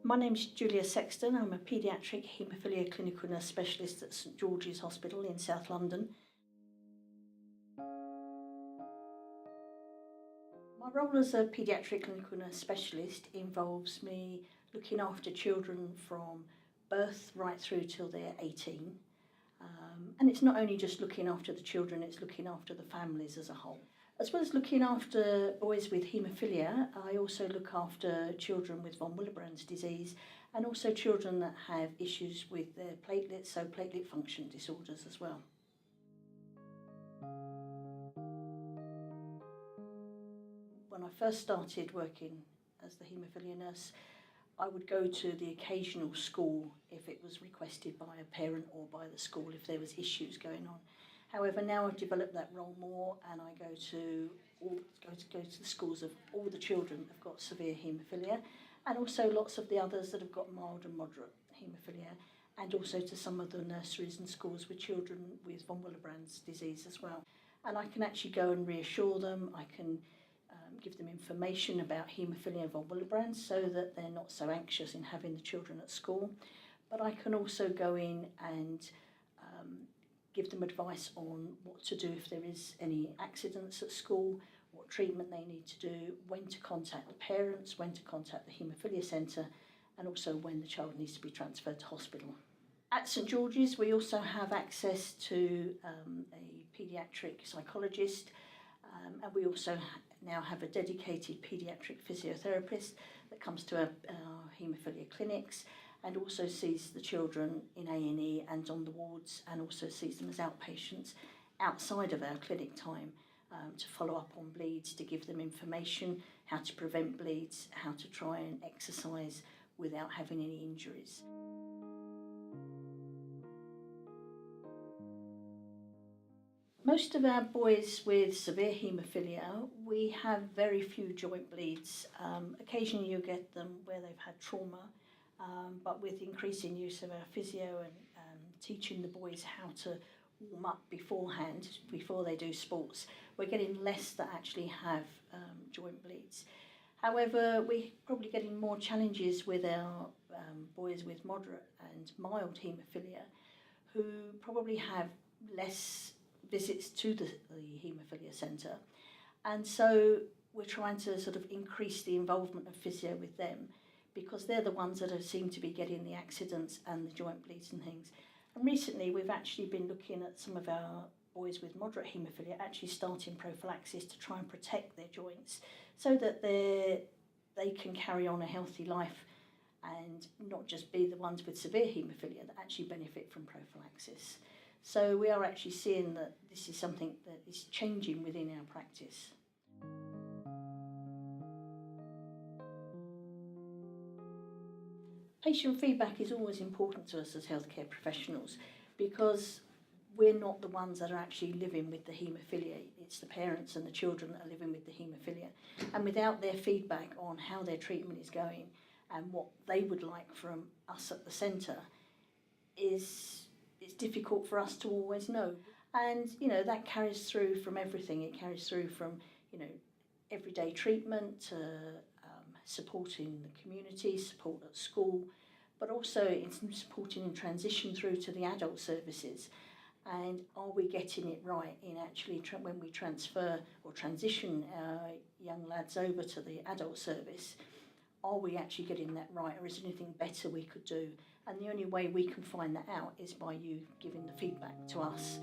My name's Julia Sexton. I'm a paediatric haemophilia clinical nurse specialist at St George's Hospital in South London. My role as a paediatric clinical nurse specialist involves me looking after children from birth right through till they're 18. And it's not only just looking after the children, it's looking after the families as a whole. As well as looking after boys with haemophilia, I also look after children with von Willebrand's disease and also children that have issues with their platelets, so platelet function disorders as well. When I first started working as the haemophilia nurse, I would go to the occasional school if it was requested by a parent or by the school if there was issues going on. However, now I've developed that role more and I go to the schools of all the children that have got severe haemophilia and also lots of the others that have got mild and moderate haemophilia, and also to some of the nurseries and schools with children with von Willebrand's disease as well. And I can actually go and reassure them, I can give them information about haemophilia and von Willebrand's so that they're not so anxious in having the children at school. But I can also go in and give them advice on what to do if there is any accidents at school, what treatment they need to do, when to contact the parents, when to contact the haemophilia centre, and also when the child needs to be transferred to hospital. At St George's we also have access to a paediatric psychologist, and we also now have a dedicated paediatric physiotherapist that comes to our haemophilia clinics and also sees the children in A&E and on the wards, and also sees them as outpatients outside of our clinic time to follow up on bleeds, to give them information, how to prevent bleeds, how to try and exercise without having any injuries. Most of our boys with severe haemophilia, we have very few joint bleeds. Occasionally you get them where they've had trauma, but with increasing use of our physio and teaching the boys how to warm up beforehand, before they do sports, we're getting less that actually have joint bleeds. However, we're probably getting more challenges with our boys with moderate and mild haemophilia, who probably have less visits to the haemophilia centre, and so we're trying to sort of increase the involvement of physio with them because they're the ones that seem to be getting the accidents and the joint bleeds and things. And recently we've actually been looking at some of our boys with moderate haemophilia actually starting prophylaxis to try and protect their joints so that they can carry on a healthy life and not just be the ones with severe haemophilia that actually benefit from prophylaxis. So we are actually seeing that this is something that is changing within our practice. Patient feedback is always important to us as healthcare professionals because we're not the ones that are actually living with the haemophilia. It's the parents and the children that are living with the haemophilia. And without their feedback on how their treatment is going and what they would like from us at the centre, it's difficult for us to always know. And, that carries through from everything. It carries through from, everyday treatment to supporting the community, support at school, but also in supporting in transition through to the adult services. And are we getting it right in actually when we transfer or transition our young lads over to the adult service? Are we actually getting that right, or is there anything better we could do? And the only way we can find that out is by you giving the feedback to us.